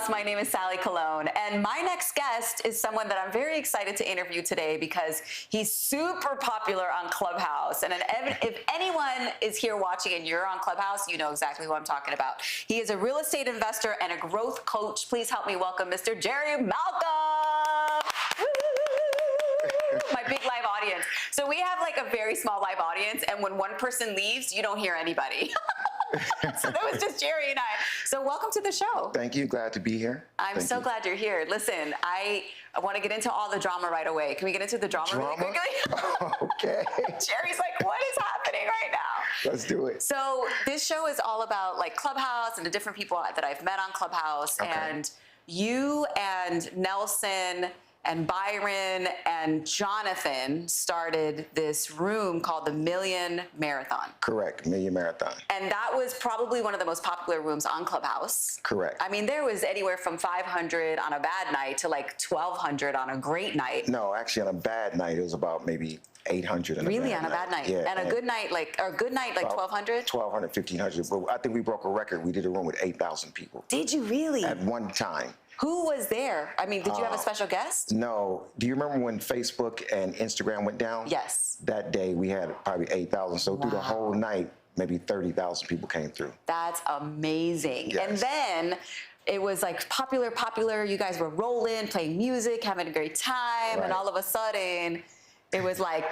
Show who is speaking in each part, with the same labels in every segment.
Speaker 1: Clubhouse. My name is Sally Colón, and my next guest is someone that I'm very excited to interview today because he's super popular on Clubhouse. And if anyone is here watching and you're on Clubhouse, you know exactly who I'm talking about. He is a real estate investor and a growth coach. Please help me welcome Mr. Jerry Malcolm. My big live audience. So we have like a very small live audience, and when one person leaves, you don't hear anybody. So that was just Jerry and I. So welcome to the show.
Speaker 2: Thank you. Glad to be here.
Speaker 1: I'm so glad you're here. Listen, I want to get into all the drama right away. Can we get into the drama really quickly?
Speaker 2: Okay.
Speaker 1: Jerry's like, what is happening right now?
Speaker 2: Let's do it.
Speaker 1: So this show is all about like Clubhouse and the different people that I've met on Clubhouse. Okay. And you and Nelson and Byron and Jonathan started this room called the Million Marathon.
Speaker 2: Correct, Million Marathon.
Speaker 1: And that was probably one of the most popular rooms on Clubhouse.
Speaker 2: Correct.
Speaker 1: I mean, there was anywhere from 500 on a bad night to like 1,200 on a great night.
Speaker 2: No, actually on a bad night, it was about maybe 800 on
Speaker 1: really,
Speaker 2: a bad
Speaker 1: on a bad night?
Speaker 2: Yeah.
Speaker 1: And a good night, like 1,200?
Speaker 2: 1,200, 1,500. But I think we broke a record. We did a room with 8,000 people.
Speaker 1: Did you really?
Speaker 2: At one time.
Speaker 1: Who was there? I mean, did you have a special guest?
Speaker 2: No. Do you remember when Facebook and Instagram went down?
Speaker 1: Yes.
Speaker 2: That day we had probably 8,000. So through the whole night, maybe 30,000 people came through. That's
Speaker 1: amazing.
Speaker 2: Yes.
Speaker 1: And then it was like popular. You guys were rolling, playing music, having a great time. Right. And all of a sudden, it was like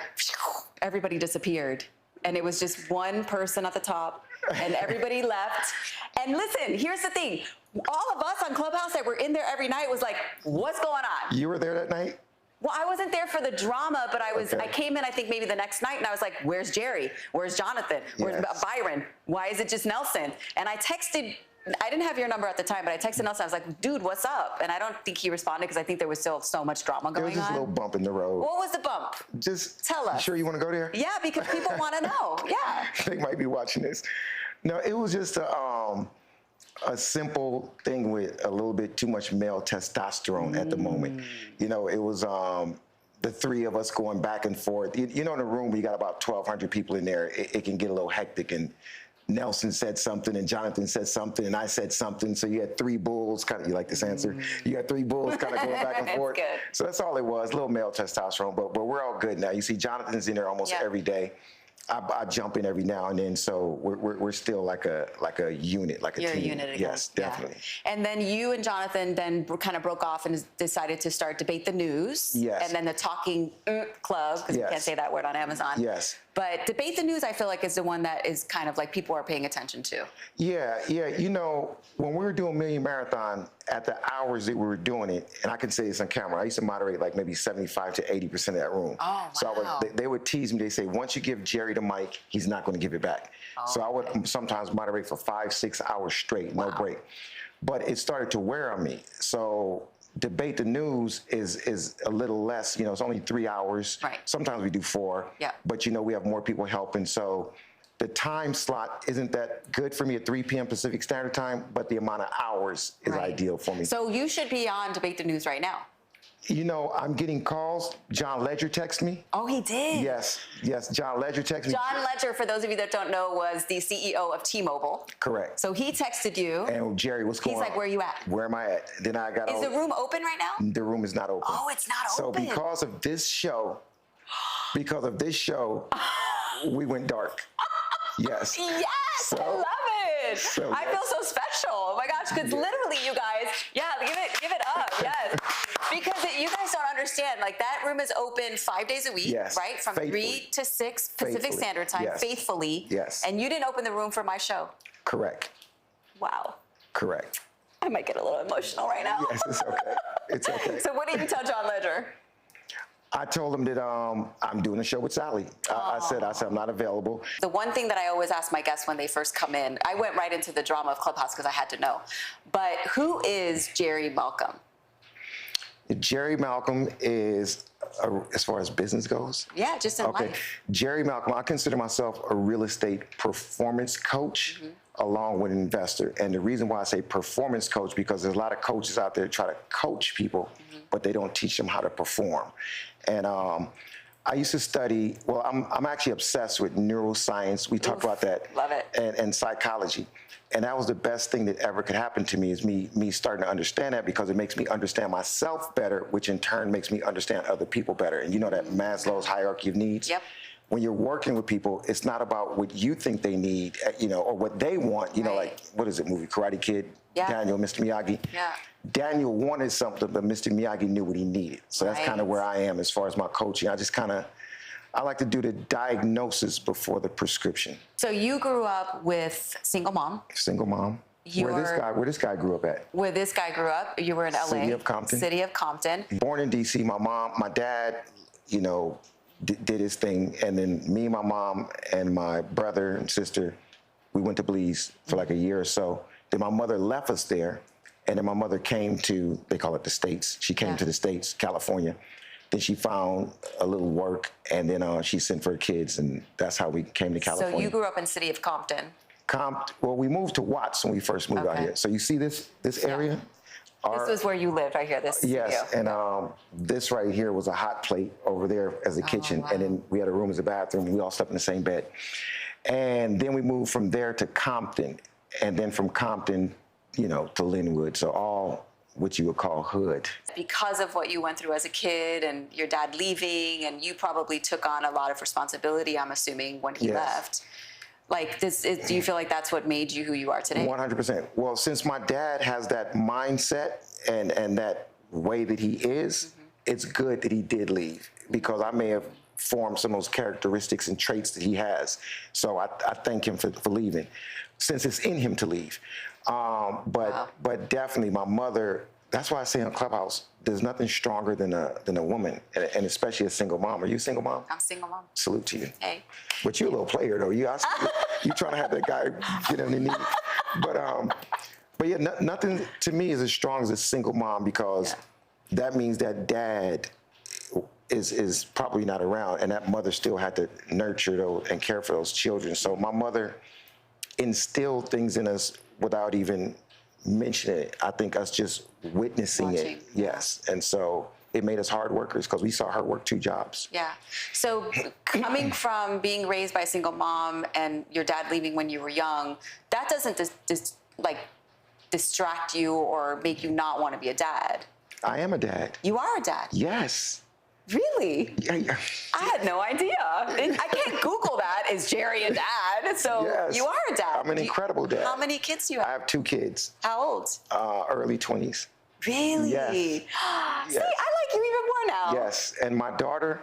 Speaker 1: everybody disappeared. And it was just one person at the top and everybody left. And listen, here's the thing. All of us on Clubhouse that were in there every night was like, what's going on?
Speaker 2: You were there that night?
Speaker 1: Well, I wasn't there for the drama, but I came in, I think maybe the next night, and I was like, where's Jerry? Where's Jonathan? Where's Byron? Why is it just Nelson? And I texted, I didn't have your number at the time, but I texted Nelson. I was like, dude, what's up? And I don't think he responded because I think there was still so much drama going on.
Speaker 2: There was just a little bump in the road.
Speaker 1: What was the bump?
Speaker 2: Just
Speaker 1: tell us.
Speaker 2: You sure you want to go there?
Speaker 1: Yeah, because people want to know. Yeah.
Speaker 2: They might be watching this. No, it was just a simple thing with a little bit too much male testosterone at the moment. You know, it was the three of us going back and forth. You know, in a room where you got about 1,200 people in there, it can get a little hectic. And Nelson said something, and Jonathan said something, and I said something. So you had three bulls, kind of, you like this answer? You had three bulls kind of going back and forth.
Speaker 1: Good.
Speaker 2: So that's all it was, a little male testosterone. But we're all good now. You see, Jonathan's in there almost every day. I jump in every now and then, so we're still like a unit, like a team.
Speaker 1: You're a unit again.
Speaker 2: Yes, definitely.
Speaker 1: Yeah. And then you and Jonathan then kind of broke off and decided to start Debate the News.
Speaker 2: Yes.
Speaker 1: And then the Talking Club, because you can't say that word on Amazon.
Speaker 2: Yes.
Speaker 1: But Debate the News, I feel like, is the one that is kind of like people are paying attention to.
Speaker 2: Yeah. You know, when we were doing Million Marathon, at the hours that we were doing it, and I can say this on camera, I used to moderate like maybe 75 to 80% of that room.
Speaker 1: Oh, wow.
Speaker 2: So they would tease me. They say, once you give Jerry the mic, he's not going to give it back. Oh, so I would sometimes moderate for 5-6 hours straight, no break. But it started to wear on me. So Debate the News is a little less, you know, it's only 3 hours.
Speaker 1: Right.
Speaker 2: Sometimes we do 4. Yeah. But, you know, we have more people helping. So the time slot isn't that good for me at 3 p.m. Pacific Standard Time, but the amount of hours is ideal for me.
Speaker 1: So you should be on Debate the News right now.
Speaker 2: You know, I'm getting calls. John Ledger texted me.
Speaker 1: Oh, he did?
Speaker 2: Yes. John Ledger texted me.
Speaker 1: John Ledger, for those of you that don't know, was the CEO of T-Mobile.
Speaker 2: Correct.
Speaker 1: So he texted you.
Speaker 2: And Jerry, what's going on?
Speaker 1: He's like, where are you at?
Speaker 2: Where am I at? Then I got
Speaker 1: Is the room open right now?
Speaker 2: The room is not open.
Speaker 1: Oh, it's not open.
Speaker 2: So because of this show, we went dark. Yes.
Speaker 1: Yes, so, I love it. So, I feel so special. Oh my gosh, because literally, you guys, give it up, yes. Because you guys don't understand, like that room is open 5 days a week, right? From 3 to 6 Pacific Standard Time, faithfully.
Speaker 2: Yes.
Speaker 1: And you didn't open the room for my show.
Speaker 2: Correct.
Speaker 1: Wow.
Speaker 2: Correct.
Speaker 1: I might get a little emotional right now.
Speaker 2: Yes, it's okay. It's okay.
Speaker 1: So what did you tell John Ledger?
Speaker 2: I told him that I'm doing a show with Sally. I said I'm not available.
Speaker 1: The one thing that I always ask my guests when they first come in, I went right into the drama of Clubhouse because I had to know. But who is Jerry Malcolm?
Speaker 2: Jerry Malcolm is, as far as business goes?
Speaker 1: Yeah, just in life.
Speaker 2: Jerry Malcolm, I consider myself a real estate performance coach along with an investor. And the reason why I say performance coach, because there's a lot of coaches out there try to coach people, but they don't teach them how to perform. And I used to study, well, I'm actually obsessed with neuroscience. We talked about that.
Speaker 1: Love it.
Speaker 2: And psychology. And that was the best thing that ever could happen to me, is me starting to understand that, because it makes me understand myself better, which in turn makes me understand other people better. And you know that Maslow's hierarchy of needs?
Speaker 1: Yep.
Speaker 2: When you're working with people, it's not about what you think they need, you know, or what they want. You know, like, what is it, movie, Karate Kid?
Speaker 1: Yeah.
Speaker 2: Daniel, Mr. Miyagi.
Speaker 1: Yeah.
Speaker 2: Daniel wanted something, but Mr. Miyagi knew what he needed. So that's kind of where I am as far as my coaching. I like to do the diagnosis before the prescription.
Speaker 1: So you grew up with single mom.
Speaker 2: Single mom. Where this guy grew up at. Where this guy grew up,
Speaker 1: you were in LA.
Speaker 2: City of Compton.
Speaker 1: City of Compton.
Speaker 2: Born in DC. My dad, you know, did his thing, and then me, my mom, and my brother and sister, we went to Belize for like a year or so. Then my mother left us there, and then my mother came to, they call it the States. She came to the States, California. Then she found a little work, and then she sent for her kids, and that's how we came to California.
Speaker 1: So you grew up in City of Compton.
Speaker 2: Well, we moved to Watts when we first moved out here. So you see this area?
Speaker 1: This was where you lived right here, this studio.
Speaker 2: Yes, and this right here was a hot plate over there as a kitchen,
Speaker 1: wow.
Speaker 2: and then we had a room as a bathroom, and we all slept in the same bed. And then we moved from there to Compton, and then from Compton, you know, to Linwood, so all what you would call hood. Because
Speaker 1: of what you went through as a kid and your dad leaving, and you probably took on a lot of responsibility, I'm assuming, when he left. Like, do you feel like that's what made you who you are today?
Speaker 2: 100%. Well, since my dad has that mindset and that way that he is, it's good that he did leave, because I may have formed some of those characteristics and traits that he has. So I thank him for leaving, since it's in him to leave. But definitely my mother, that's why I say on Clubhouse, there's nothing stronger than a woman, and especially a single mom. Are you a single mom?
Speaker 1: I'm a single mom.
Speaker 2: Salute to you.
Speaker 1: Hey.
Speaker 2: But you're a little player, though. You trying to have that guy get on the knee. But yeah, nothing to me is as strong as a single mom, because that means that dad is probably not around, and that mother still had to nurture those and care for those children. So my mother instilled things in us without even mentioning it. I think us just witnessing it, yes. And so it made us hard workers, because we saw her work 2 jobs.
Speaker 1: Yeah. So coming from being raised by a single mom and your dad leaving when you were young, that doesn't distract you or make you not want to be a dad.
Speaker 2: I am a dad.
Speaker 1: You are a dad?
Speaker 2: Yes.
Speaker 1: Really?
Speaker 2: Yeah.
Speaker 1: I had no idea. I can't Google that. Is Jerry a dad? So
Speaker 2: yes.
Speaker 1: You are a dad.
Speaker 2: I'm an incredible dad.
Speaker 1: How many kids do you have?
Speaker 2: I have 2 kids.
Speaker 1: How old?
Speaker 2: Early 20s.
Speaker 1: Really?
Speaker 2: Yes.
Speaker 1: See,
Speaker 2: Yes.
Speaker 1: I like you even more now.
Speaker 2: Yes, and my daughter,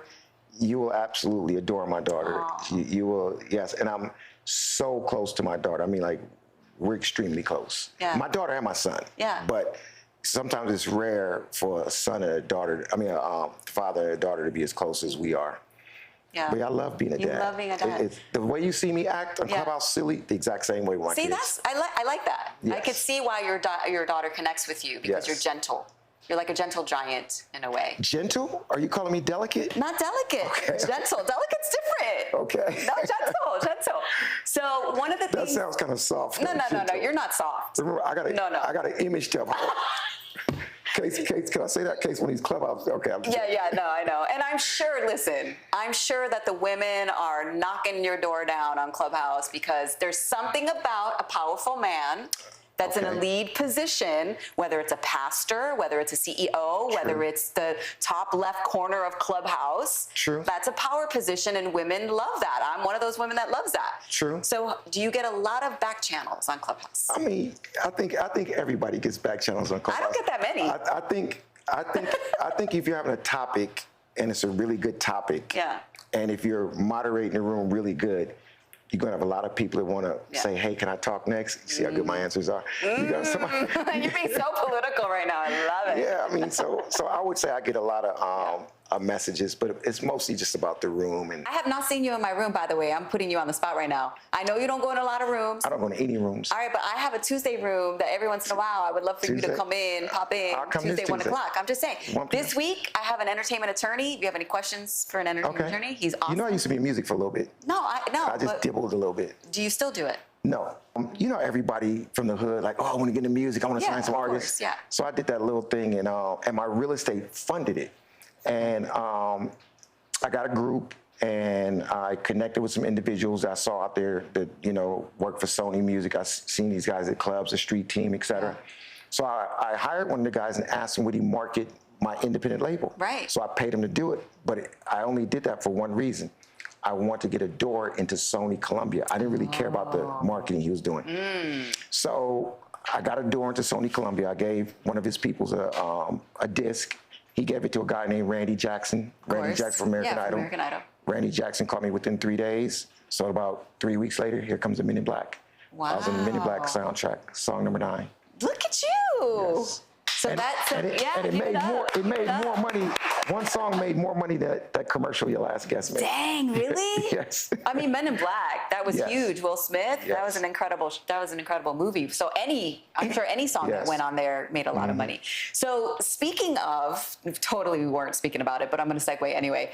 Speaker 2: you will absolutely adore my daughter. You will, yes, and I'm so close to my daughter. I mean, like, we're extremely close.
Speaker 1: Yeah.
Speaker 2: My daughter and my son.
Speaker 1: Yeah.
Speaker 2: But sometimes it's rare for a son and a daughter, a father and a daughter to be as close as we are.
Speaker 1: Yeah.
Speaker 2: But I love being a dad.
Speaker 1: You love being a dad.
Speaker 2: It's the way you see me act on Clubhouse, silly, the exact same way with my kids.
Speaker 1: I like that.
Speaker 2: Yes.
Speaker 1: I could see why your daughter connects with you, because you're gentle. You're like a gentle giant in a way.
Speaker 2: Gentle? Are you calling me delicate?
Speaker 1: Not delicate.
Speaker 2: Okay.
Speaker 1: Gentle. Delicate's different.
Speaker 2: Okay.
Speaker 1: No, gentle. So one of the things.
Speaker 2: That sounds kind of soft.
Speaker 1: No. You're not soft.
Speaker 2: Remember, I got an image to Case, can I say that? Case when he's Clubhouse. Okay.
Speaker 1: No, I know. And I'm sure that the women are knocking your door down on Clubhouse, because there's something about a powerful man that's in a lead position, whether it's a pastor, whether it's a CEO, whether it's the top left corner of Clubhouse.
Speaker 2: True.
Speaker 1: That's a power position, and women love that. I'm one of those women that loves that.
Speaker 2: True.
Speaker 1: So do you get a lot of back channels on Clubhouse?
Speaker 2: I mean, I think everybody gets back channels on Clubhouse.
Speaker 1: I don't get that many.
Speaker 2: I think if you're having a topic and it's a really good topic, and if you're moderating the room really good, you're going to have a lot of people that want to say, hey, can I talk next? You see how good my answers are? You got somebody,
Speaker 1: You're being so political right now. I love it.
Speaker 2: Yeah, I mean, so I would say I get a lot of messages, but it's mostly just about the room. And
Speaker 1: I have not seen you in my room, by the way. I'm putting you on the spot right now. I know you don't go in a lot of rooms.
Speaker 2: I don't go in any rooms.
Speaker 1: All right, but I have a Tuesday room that every once in a while I would love for you to come in, pop in.
Speaker 2: I'll come
Speaker 1: Tuesday,
Speaker 2: this
Speaker 1: 1 o'clock. I'm just saying. This
Speaker 2: 1
Speaker 1: week, I have an entertainment attorney. If you have any questions for an entertainment attorney, he's awesome.
Speaker 2: You know, I used to be in music for a little bit.
Speaker 1: I
Speaker 2: just dibbled a little bit.
Speaker 1: Do you still do it?
Speaker 2: No. You know, everybody from the hood, like, oh, I want to get into music. I want to sign some artists.
Speaker 1: Course,
Speaker 2: So I did that little thing, and my real estate funded it. And I got a group, and I connected with some individuals I saw out there that, you know, work for Sony Music. I've seen these guys at clubs, the street team, et cetera.
Speaker 1: Yeah.
Speaker 2: So I hired one of the guys and asked him would he market my independent label.
Speaker 1: Right.
Speaker 2: So I paid him to do it, but I only did that for one reason. I want to get a door into Sony Columbia. I didn't really care about the marketing he was doing. So I got a door into Sony Columbia. I gave one of his peoples a disc. He gave it to a guy named Randy Jackson. Randy Jackson from American Idol.
Speaker 1: American Idol.
Speaker 2: Randy Jackson called me within 3 days. So about 3 weeks later, here comes the Men in Black.
Speaker 1: Wow.
Speaker 2: I was in the Men in Black soundtrack, song number 9.
Speaker 1: Look at you.
Speaker 2: Yes.
Speaker 1: So that's
Speaker 2: it made more money. One song made more money than that commercial your last guest made.
Speaker 1: Dang, really?
Speaker 2: Yes.
Speaker 1: I mean, Men in Black, that was
Speaker 2: Yes.
Speaker 1: huge. Will Smith,
Speaker 2: Yes.
Speaker 1: that was an incredible movie. So I'm sure any song that
Speaker 2: Yes.
Speaker 1: went on there made a lot of money. So speaking of, totally we weren't speaking about it, but I'm going to segue anyway.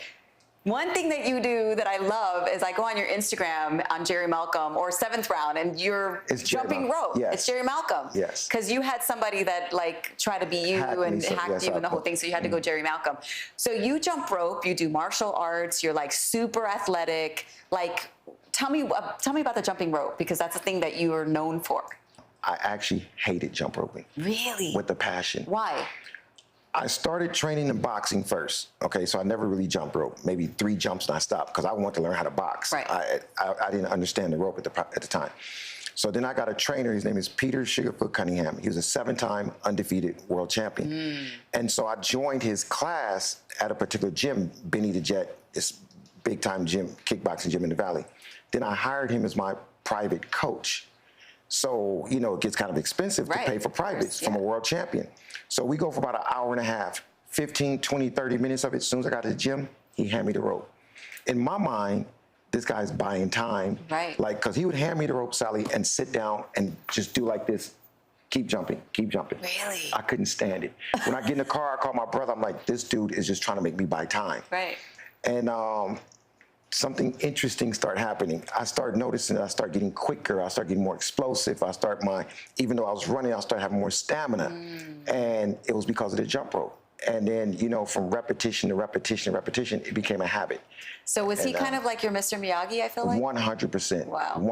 Speaker 1: One thing that you do that I love is I go on your Instagram on Jerry Malcolm or Seventh Round, and you're jumping rope.
Speaker 2: Yes.
Speaker 1: It's Jerry Malcolm.
Speaker 2: Yes.
Speaker 1: Because you had somebody that like tried to be you
Speaker 2: Hacked
Speaker 1: and
Speaker 2: me, so
Speaker 1: hacked
Speaker 2: yes,
Speaker 1: you
Speaker 2: I
Speaker 1: and the whole
Speaker 2: put-
Speaker 1: thing, so you had to go Jerry Malcolm. So you jump rope, you do martial arts, you're like super athletic. Like, tell me about the jumping rope, because that's a thing that you are known for.
Speaker 2: I actually hated jump roping.
Speaker 1: Really?
Speaker 2: With a passion.
Speaker 1: Why?
Speaker 2: I started training in boxing first. Okay, so I never really jump rope. Maybe 3 jumps and I stopped because I wanted to learn how to box.
Speaker 1: Right.
Speaker 2: I didn't understand the rope at the time. So then I got a trainer. His name is Peter Sugarfoot Cunningham. He was a 7-time undefeated world champion. And so I joined his class at a particular gym, Benny the Jet. It's big time gym, kickboxing gym in the Valley. Then I hired him as my private coach. So, you know, it gets kind of expensive to pay for privates from a world champion. So we go for about an hour and a half, 15, 20, 30 minutes of it. As soon as I got to the gym, he handed me the rope. In my mind, this guy's buying time.
Speaker 1: Right.
Speaker 2: Like, because he would hand me the rope, Sally, and sit down and just do like this. Keep jumping, keep jumping.
Speaker 1: Really?
Speaker 2: I couldn't stand it. When I get in the car, I call my brother. I'm like, this dude is just trying to make me buy time.
Speaker 1: Right.
Speaker 2: And something interesting started happening. I started noticing that I started getting quicker. I started getting more explosive. Even though I was running, I started having more stamina. And it was because of the jump rope. And then, you know, from repetition to repetition to repetition, it became a habit.
Speaker 1: So was he kind of like your Mr. Miyagi, I feel like?
Speaker 2: 100%.
Speaker 1: Wow.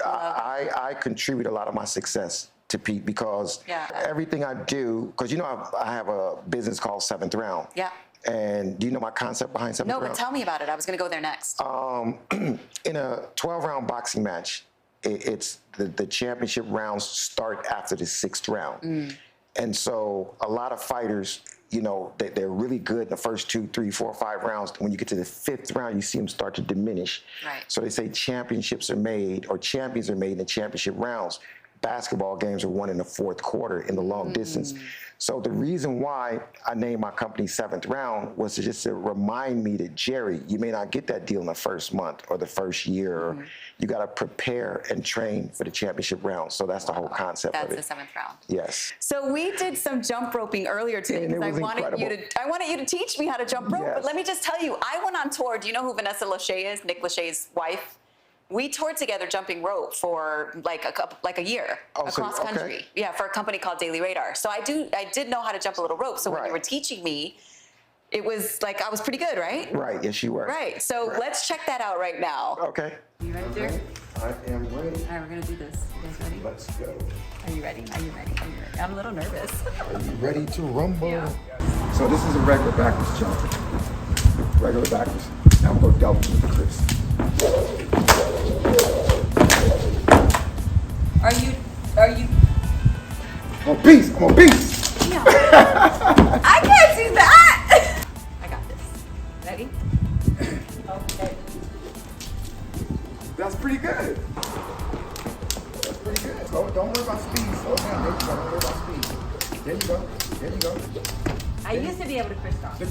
Speaker 2: I contribute a lot of my success to Pete because everything I do, because, you know, I have a business called Seventh Round.
Speaker 1: Yeah.
Speaker 2: And do you know my concept behind Seventh Round?
Speaker 1: No, but tell me about it. I was going to go there next.
Speaker 2: In a 12-round boxing match, it's the championship rounds start after the 6th round. And so a lot of fighters, you know, they're really good in the first 2, 3, 4, 5 rounds. When you get to the 5th round, you see them start to diminish.
Speaker 1: Right.
Speaker 2: So they say championships are made, or champions are made in the championship rounds. Basketball games are won in the 4th quarter in the long distance. So the reason why I named my company Seventh Round was to remind me that, Jerry, you may not get that deal in the first month or the first year. You got to prepare and train for the championship round. So that's the whole concept of it.
Speaker 1: That's the 7th round.
Speaker 2: Yes.
Speaker 1: So we did some jump roping earlier today
Speaker 2: And it
Speaker 1: because
Speaker 2: was
Speaker 1: I wanted you to teach me how to jump rope.
Speaker 2: Yes.
Speaker 1: But let me just tell you, I went on tour. Do you know who Vanessa Lachey is? Nick Lachey's wife. We toured together jumping rope for like a year across country. Yeah, for a company called Daily Radar. So I did know how to jump a little rope. So when you were teaching me, it was like I was pretty good, right?
Speaker 2: Right. Yes, you were.
Speaker 1: Right. So let's check that out right now.
Speaker 2: Okay.
Speaker 1: You ready, Jerry?
Speaker 2: I am ready.
Speaker 1: All right, we're gonna do this. You guys ready?
Speaker 2: Let's go.
Speaker 1: Are you ready? Are you ready? Are you ready? I'm a little nervous.
Speaker 2: Are you ready to rumble?
Speaker 1: Yeah.
Speaker 2: So this is a regular backwards jump. Regular backwards. Now I'm going to double with Chris.
Speaker 1: Are you?
Speaker 2: I'm a beast. I'm a beast.
Speaker 1: Yeah. I can't do that. I got this. Ready? Okay.
Speaker 2: That's pretty good. That's pretty good. Don't worry about speed. Slow down. There you go. Don't worry about speed. There you go. There you go.
Speaker 1: I used to be able to crisscross.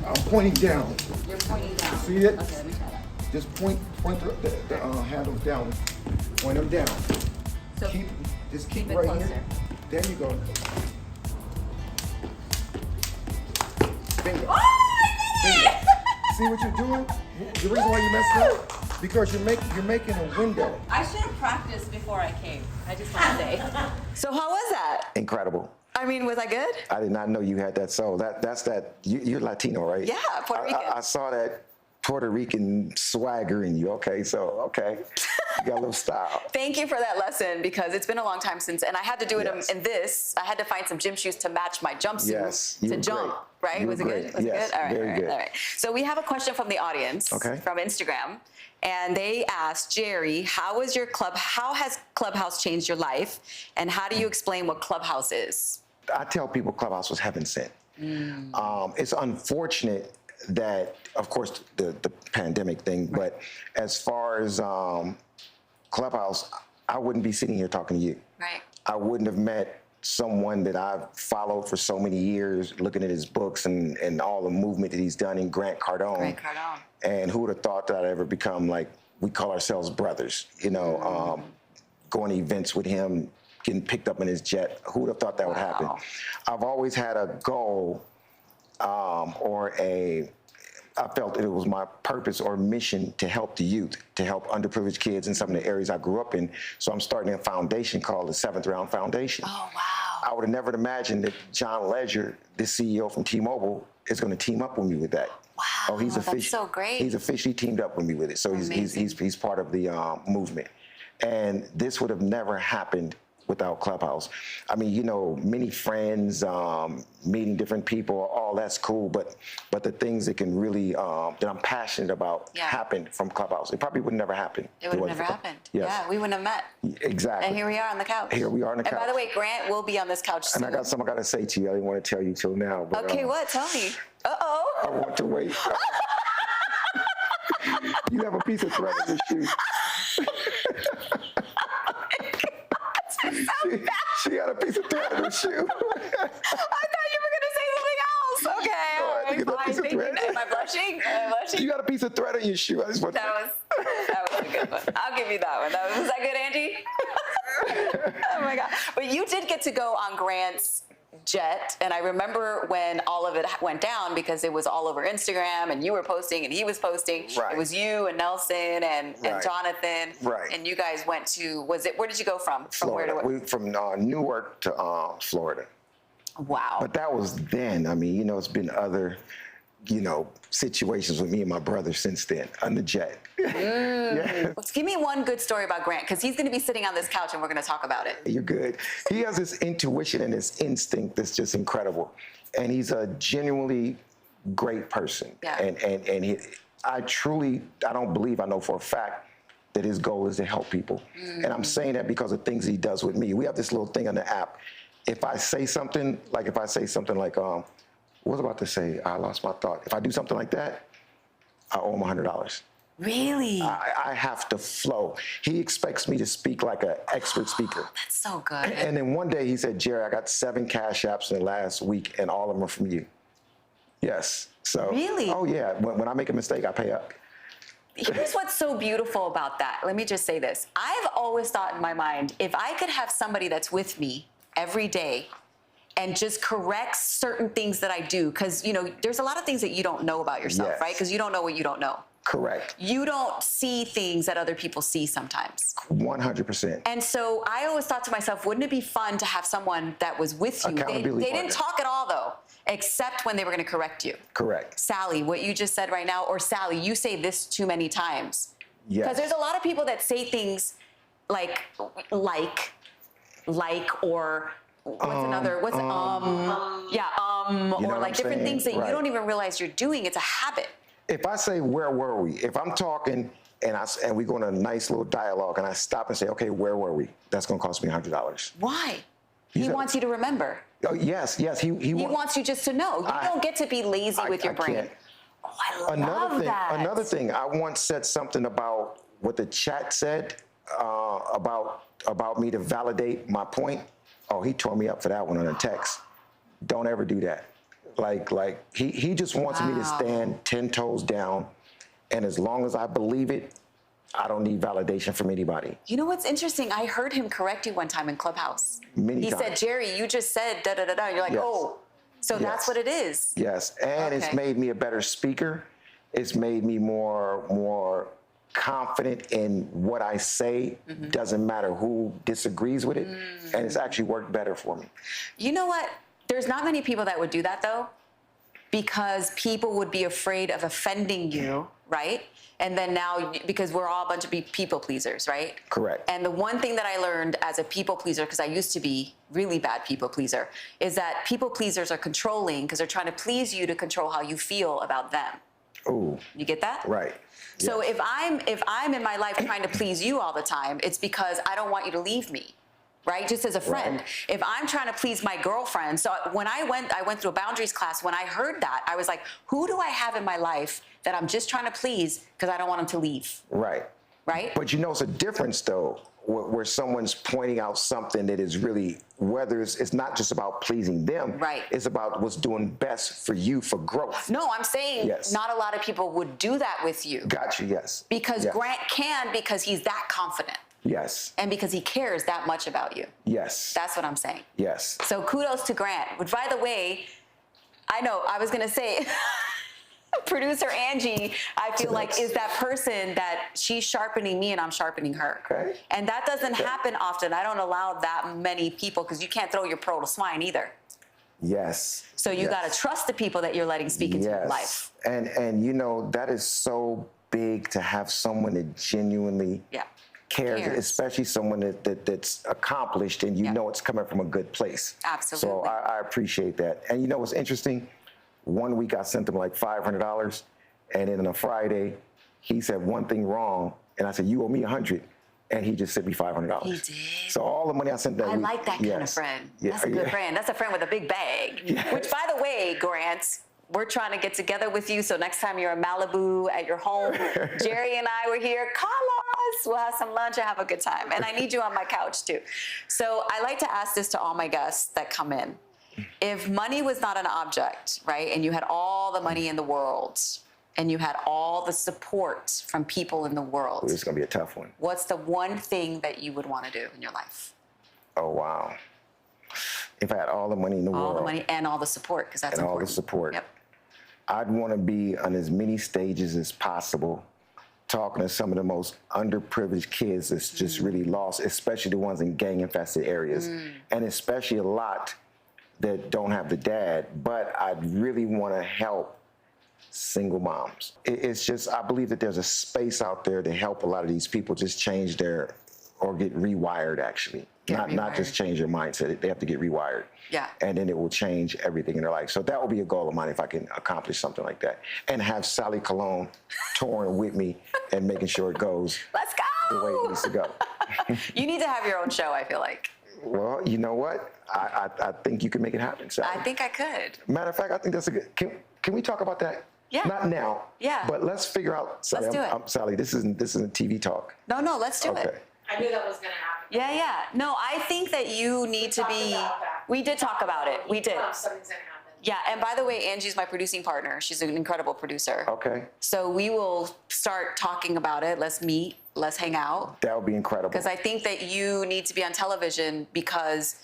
Speaker 2: I'm pointing down.
Speaker 1: You're pointing down.
Speaker 2: See it?
Speaker 1: Okay, let me try that.
Speaker 2: Just point the handles down. Point them down.
Speaker 1: So
Speaker 2: keep
Speaker 1: it
Speaker 2: right
Speaker 1: closer.
Speaker 2: here. There you go. Bingo.
Speaker 1: Oh, I did it!
Speaker 2: See what you're doing? The reason why you messed up? Because you're making a window.
Speaker 1: I should have practiced before I came. I just want to say. So how was that?
Speaker 2: Incredible.
Speaker 1: I mean, was I good?
Speaker 2: I did not know you had that soul. That's that. You're Latino, right?
Speaker 1: Yeah, Puerto Rican.
Speaker 2: I saw that Puerto Rican swagger in you. Okay, you got a little style.
Speaker 1: Thank you for that lesson, because it's been a long time since, and I had to do it in this. I had to find some gym shoes to match my jumpsuit to jump.
Speaker 2: Great.
Speaker 1: Right? Was it good? Was it good? All right,
Speaker 2: very good.
Speaker 1: All right. So we have a question from the audience from Instagram, and they asked, Jerry, how has Clubhouse changed your life, and how do you explain what Clubhouse is?
Speaker 2: I tell people Clubhouse was heaven sent. It's unfortunate that, of course, the pandemic thing, but as far as Clubhouse, I wouldn't be sitting here talking to you.
Speaker 1: Right.
Speaker 2: I wouldn't have met someone that I've followed for so many years, looking at his books and all the movement that he's done in Grant Cardone.
Speaker 1: Grant Cardone.
Speaker 2: And who would have thought that I'd ever become, like, we call ourselves brothers, going to events with him, getting picked up in his jet. Who would have thought that would happen? I've always had a goal I felt it was my purpose or mission to help the youth, to help underprivileged kids in some of the areas I grew up in. So I'm starting a foundation called the Seventh Round Foundation.
Speaker 1: Oh, wow.
Speaker 2: I would have never imagined that John Ledger, the CEO from T-Mobile, is going to team up with me with that.
Speaker 1: Wow,
Speaker 2: Oh,
Speaker 1: that's so great.
Speaker 2: He's officially teamed up with me with it. So he's part of the movement. And this would have never happened without Clubhouse. I mean, many friends, meeting different people, all that's cool, but the things that can really, that I'm passionate about happened from Clubhouse. It probably would never happen.
Speaker 1: It would have never happened.
Speaker 2: Yes.
Speaker 1: Yeah, we wouldn't have met.
Speaker 2: Exactly.
Speaker 1: And here we are on the couch.
Speaker 2: Here we are on the couch.
Speaker 1: And by the way, Grant will be on this couch soon.
Speaker 2: And I got something I got to say to you. I didn't want to tell you till now. But,
Speaker 1: okay, what? Tell me. Uh-oh.
Speaker 2: I want to wait. You have a piece of thread in your shoe. She had a piece of thread in her shoe.
Speaker 1: I thought you were going to say something else. Okay.
Speaker 2: No, I think it's a piece of thread.
Speaker 1: Am I blushing?
Speaker 2: You got a piece of thread in your shoe. That was
Speaker 1: a good one. I'll give you that one. Was that good, Angie? Oh my God. But you did get to go on Grant's jet, and I remember when all of it went down, because it was all over Instagram, and you were posting and he was posting.
Speaker 2: Right.
Speaker 1: It was you and Nelson and Jonathan.
Speaker 2: Right.
Speaker 1: And you guys went to, where did you go from?
Speaker 2: Florida.
Speaker 1: From where to
Speaker 2: From Newark to Florida.
Speaker 1: Wow.
Speaker 2: But that was then. I mean, it's been other, situations with me and my brother since then on the jet. Yeah.
Speaker 1: Well, give me one good story about Grant, because he's going to be sitting on this couch and we're going to talk about it.
Speaker 2: You're good. He has this intuition and this instinct that's just incredible. And he's a genuinely great person.
Speaker 1: Yeah.
Speaker 2: And I don't believe, I know for a fact that his goal is to help people. And I'm saying that because of things he does with me. We have this little thing on the app. If I say something like, what was I about to say? I lost my thought. If I do something like that, I owe him $100.
Speaker 1: Really?
Speaker 2: I have to flow. He expects me to speak like an expert speaker.
Speaker 1: That's so good.
Speaker 2: And then one day he said, Jerry, I got 7 Cash Apps in the last week, and all of them are from you. Yes. So.
Speaker 1: Really?
Speaker 2: Oh, yeah. When I make a mistake, I pay up.
Speaker 1: Here's what's so beautiful about that. Let me just say this. I've always thought in my mind, if I could have somebody that's with me every day and just corrects certain things that I do, because, there's a lot of things that you don't know about yourself, right? Because you don't know what you don't know.
Speaker 2: Correct.
Speaker 1: You don't see things that other people see sometimes.
Speaker 2: 100%.
Speaker 1: And so I always thought to myself, wouldn't it be fun to have someone that was with you? They didn't talk at all, though, except when they were going to correct you.
Speaker 2: Correct.
Speaker 1: Sally, what you just said right now, or Sally, you say this too many times.
Speaker 2: Yes.
Speaker 1: Because there's a lot of people that say things like, or what's or like different things that you don't even realize you're doing. It's a habit.
Speaker 2: If I say, where were we? If I'm talking and we go on a nice little dialogue and I stop and say, okay, where were we? That's going to cost me $100.
Speaker 1: Why? He wants you to remember.
Speaker 2: Oh, yes. He
Speaker 1: wants you just to know. You don't get to be lazy with your brain.
Speaker 2: Can't.
Speaker 1: Oh, I love that.
Speaker 2: Another thing, I once said something about what the chat said about me to validate my point. Oh, he tore me up for that one on a text. Don't ever do that. Like he just wants me to stand 10 toes down, and as long as I believe it, I don't need validation from anybody.
Speaker 1: You know what's interesting? I heard him correct you one time in Clubhouse.
Speaker 2: He
Speaker 1: said, Jerry, you just said da-da-da-da. You're like,
Speaker 2: yes.
Speaker 1: Oh, so that's what it is.
Speaker 2: Yes, and it's made me a better speaker. It's made me more confident in what I say. Doesn't matter who disagrees with it. And it's actually worked better for me.
Speaker 1: You know what? There's not many people that would do that, though, because people would be afraid of offending you, right? And then now, because we're all a bunch of people pleasers, right?
Speaker 2: Correct.
Speaker 1: And the one thing that I learned as a people pleaser, because I used to be really bad people pleaser, is that people pleasers are controlling because they're trying to please you to control how you feel about them.
Speaker 2: Ooh.
Speaker 1: You get that?
Speaker 2: Right.
Speaker 1: So
Speaker 2: Yes.
Speaker 1: if I'm in my life trying to please you all the time, it's because I don't want you to leave me. Right? Just as a friend.
Speaker 2: Right.
Speaker 1: If I'm trying to please my girlfriend, so when I went through a boundaries class, when I heard that, I was like, who do I have in my life that I'm just trying to please because I don't want them to leave?
Speaker 2: Right.
Speaker 1: Right?
Speaker 2: But you know, it's a difference though, where someone's pointing out something that is really, whether it's not just about pleasing them,
Speaker 1: Right.
Speaker 2: It's about what's doing best for you for growth.
Speaker 1: No, I'm saying
Speaker 2: Yes.
Speaker 1: not a lot of people would do that with you.
Speaker 2: Gotcha, yes.
Speaker 1: Because
Speaker 2: Yes.
Speaker 1: Grant can, because he's that confident
Speaker 2: Yes.
Speaker 1: and because he cares that much about you.
Speaker 2: Yes.
Speaker 1: That's what I'm saying.
Speaker 2: Yes.
Speaker 1: So kudos to Grant. But by the way, I know I was gonna say, producer Angie, I feel like is that person that she's sharpening me and I'm sharpening her.
Speaker 2: Okay.
Speaker 1: And that doesn't happen often. I don't allow that many people because you can't throw your pearl to swine either.
Speaker 2: Yes.
Speaker 1: So you
Speaker 2: Yes.
Speaker 1: got to trust the people that you're letting speak into your life.
Speaker 2: And you know, that is so big to have someone that genuinely cares, especially someone that's accomplished and you know it's coming from a good place.
Speaker 1: Absolutely.
Speaker 2: So I appreciate that. And you know what's interesting? One week I sent him like $500, and then on a Friday, he said one thing wrong, and I said, you owe me $100, and he just sent me $500.
Speaker 1: He did.
Speaker 2: So all the money I sent that
Speaker 1: I
Speaker 2: week.
Speaker 1: like that kind of friend.
Speaker 2: Yeah,
Speaker 1: That's a good friend. That's a friend with a big bag.
Speaker 2: Yes.
Speaker 1: Which, by the way, Grant, we're trying to get together with you. So next time you're in Malibu at your home, Jerry and I were here. Call us. We'll have some lunch and have a good time. And I need you on my couch too. So I like to ask this to all my guests that come in. If money was not an object, right, and you had all the money in the world, and you had all the support from people in the world,
Speaker 2: It's gonna be a tough one.
Speaker 1: what's the one thing that you would want to do in your life?
Speaker 2: Oh wow! If I had all the money in the world,
Speaker 1: All the money and all the support, because that's
Speaker 2: and all
Speaker 1: important.
Speaker 2: the support,
Speaker 1: Yep.
Speaker 2: I'd want to be on as many stages as possible, talking to some of the most underprivileged kids that's just really lost, especially the ones in gang-infested areas, and especially a lot that don't have the dad. But I'd really want to help single moms. It's just, I believe that there's a space out there to help a lot of these people just change their, or get rewired actually. Not just change their mindset, they have to get rewired.
Speaker 1: Yeah.
Speaker 2: And then it will change everything in their life. So that would be a goal of mine if I can accomplish something like that. And have Sally Colón touring with me and making sure it goes
Speaker 1: Let's
Speaker 2: the way it
Speaker 1: go.
Speaker 2: needs to go.
Speaker 1: You need to have your own show, I feel like.
Speaker 2: Well, you know what? I think you can make it happen, Sally.
Speaker 1: I think I could.
Speaker 2: Matter of fact, I think that's a good, can we talk about that?
Speaker 1: Yeah.
Speaker 2: Not now.
Speaker 1: Yeah.
Speaker 2: But let's figure out, Sally,
Speaker 1: Let's do it.
Speaker 2: Sally, this isn't TV talk.
Speaker 1: No, let's do
Speaker 2: Okay.
Speaker 1: it.
Speaker 3: I knew that was going to happen.
Speaker 1: Yeah. No, I think that you need to
Speaker 3: Talked
Speaker 1: be.
Speaker 3: about that.
Speaker 1: We did talk about it. We did.
Speaker 3: Something's going to happen.
Speaker 1: Yeah, and by the way, Angie's my producing partner. She's an incredible producer.
Speaker 2: Okay.
Speaker 1: So we will start talking about it. Let's meet. Let's hang out.
Speaker 2: That would be incredible.
Speaker 1: Because I think that you need to be on television because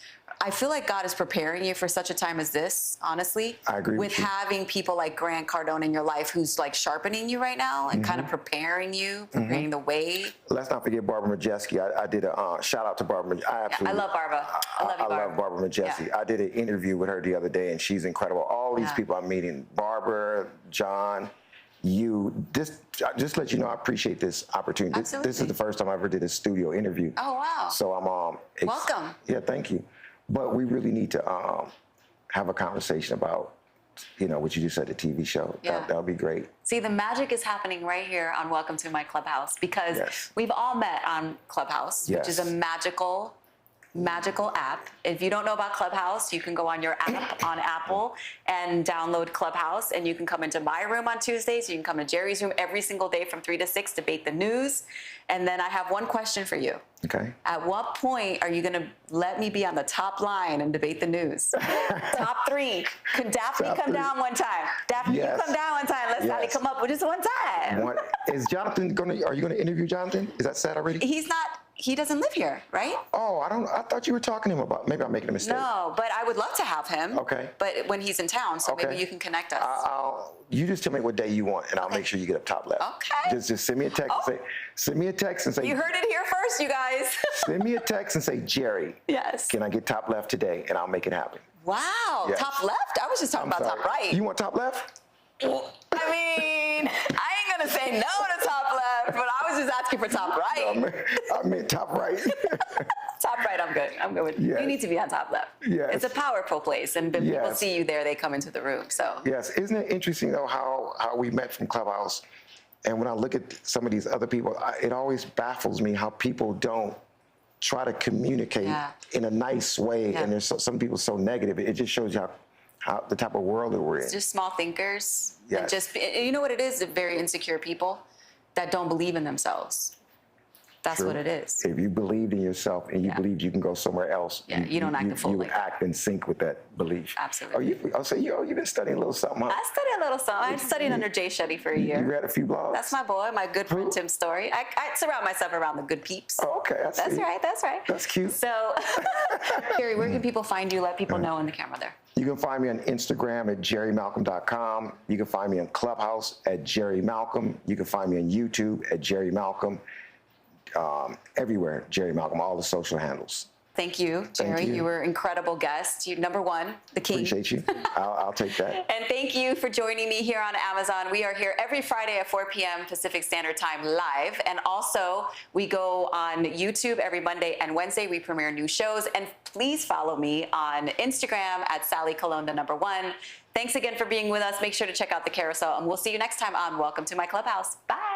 Speaker 1: I feel like God is preparing you for such a time as this, honestly.
Speaker 2: I agree
Speaker 1: with
Speaker 2: with you.
Speaker 1: having people like Grant Cardone in your life who's like sharpening you right now and kind of preparing you, preparing the way.
Speaker 2: Let's not forget Barbara Majeski. I did a shout out to Barbara.
Speaker 1: I love Barbara. I love you, Barbara.
Speaker 2: I love Barbara Majeski.
Speaker 1: Yeah.
Speaker 2: I did an interview with her the other day, and she's incredible. All these people I'm meeting, Barbara, John, you, just let you know, I appreciate this opportunity. This is
Speaker 1: Absolutely.
Speaker 2: the first time I ever did a studio interview.
Speaker 1: Oh, wow.
Speaker 2: So I'm
Speaker 1: Welcome.
Speaker 2: Yeah, thank you. But we really need to have a conversation about, what you just said, the TV show.
Speaker 1: Yeah.
Speaker 2: That would be great.
Speaker 1: See, the magic is happening right here on Welcome to My Clubhouse because we've all met on Clubhouse, which is a magical app. If you don't know about Clubhouse, you can go on your app on Apple and download Clubhouse, and you can come into my room on Tuesdays. You can come to Jerry's room every single day from 3 to 6, debate the news. And then I have one question for you.
Speaker 2: Okay.
Speaker 1: At what point are you going to let me be on the top line and debate the news? Top 3. Could Daphne
Speaker 2: Top
Speaker 1: come
Speaker 2: 3.
Speaker 1: down one time? Daphne,
Speaker 2: Yes.
Speaker 1: you come down one time. Let Sally
Speaker 2: Yes.
Speaker 1: come up with just one time.
Speaker 2: Is Jonathan are you going to interview Jonathan? Is that set already?
Speaker 1: He's not he doesn't live here, right?
Speaker 2: Oh, I thought you were talking to him about, maybe I'm making a mistake.
Speaker 1: No, but I would love to have him.
Speaker 2: Okay.
Speaker 1: But when he's in town, so maybe
Speaker 2: Okay.
Speaker 1: you can connect us.
Speaker 2: You just tell me what day you want, and I'll make sure you get up top left.
Speaker 1: Okay.
Speaker 2: Just send me a text.
Speaker 1: Oh.
Speaker 2: Send me a text and say.
Speaker 1: You heard it here first, you guys.
Speaker 2: Send me a text and say, Jerry.
Speaker 1: Yes.
Speaker 2: Can I get top left today? And I'll make it happen.
Speaker 1: Wow,
Speaker 2: Yes.
Speaker 1: top left? I was just talking about
Speaker 2: Sorry.
Speaker 1: top right.
Speaker 2: You want top left?
Speaker 1: I mean, I ain't gonna say no to top left, but I was just asking for top right.
Speaker 2: I meant top right.
Speaker 1: Top right, I'm good. I'm good with
Speaker 2: Yes.
Speaker 1: You need to be on top left.
Speaker 2: Yes.
Speaker 1: It's a powerful place, and when people
Speaker 2: Yes.
Speaker 1: see you there, they come into the room. So
Speaker 2: Yes, isn't it interesting though how we met from Clubhouse, and when I look at some of these other people, it always baffles me how people don't try to communicate
Speaker 1: Yeah.
Speaker 2: in a nice way,
Speaker 1: Yeah.
Speaker 2: and there's some people so negative. It just shows you how the type of world that we're in.
Speaker 1: just small thinkers, and
Speaker 2: Yes.
Speaker 1: just you know what it is? Very insecure people that don't believe in themselves. That's
Speaker 2: True.
Speaker 1: what it is.
Speaker 2: If you believed in yourself and you
Speaker 1: Yeah.
Speaker 2: believed you can go somewhere else,
Speaker 1: Yeah, you don't act a fool
Speaker 2: you would
Speaker 1: like that.
Speaker 2: act in sync with that belief.
Speaker 1: Absolutely.
Speaker 2: You've been studying a little something, huh?
Speaker 1: I studied a little something. I studied under Jay Shetty for a year.
Speaker 2: You read a few blogs?
Speaker 1: That's my boy, my good friend
Speaker 2: Who?
Speaker 1: Tim Story. I surround myself around the good peeps.
Speaker 2: Oh, okay. I
Speaker 1: That's
Speaker 2: see.
Speaker 1: right. That's right.
Speaker 2: That's cute.
Speaker 1: So, Gary, where can people find you? Let people know in the camera there.
Speaker 2: You can find me on Instagram at jerrymalcolm.com. You can find me on Clubhouse at Jerry Malcolm. You can find me on YouTube at Jerry Malcolm. Everywhere, Jerry Malcolm, all the social handles.
Speaker 1: Thank you, Jerry.
Speaker 2: you.
Speaker 1: You were an incredible guest. You number one, the king.
Speaker 2: Appreciate you. I'll take that.
Speaker 1: And thank you for joining me here on Amazon. We are here every Friday at 4 p.m. Pacific Standard Time live. And also, we go on YouTube every Monday and Wednesday. We premiere new shows. And please follow me on Instagram at Sally Colón, the number 1. Thanks again for being with us. Make sure to check out the carousel. And we'll see you next time on Welcome to My Clubhouse. Bye.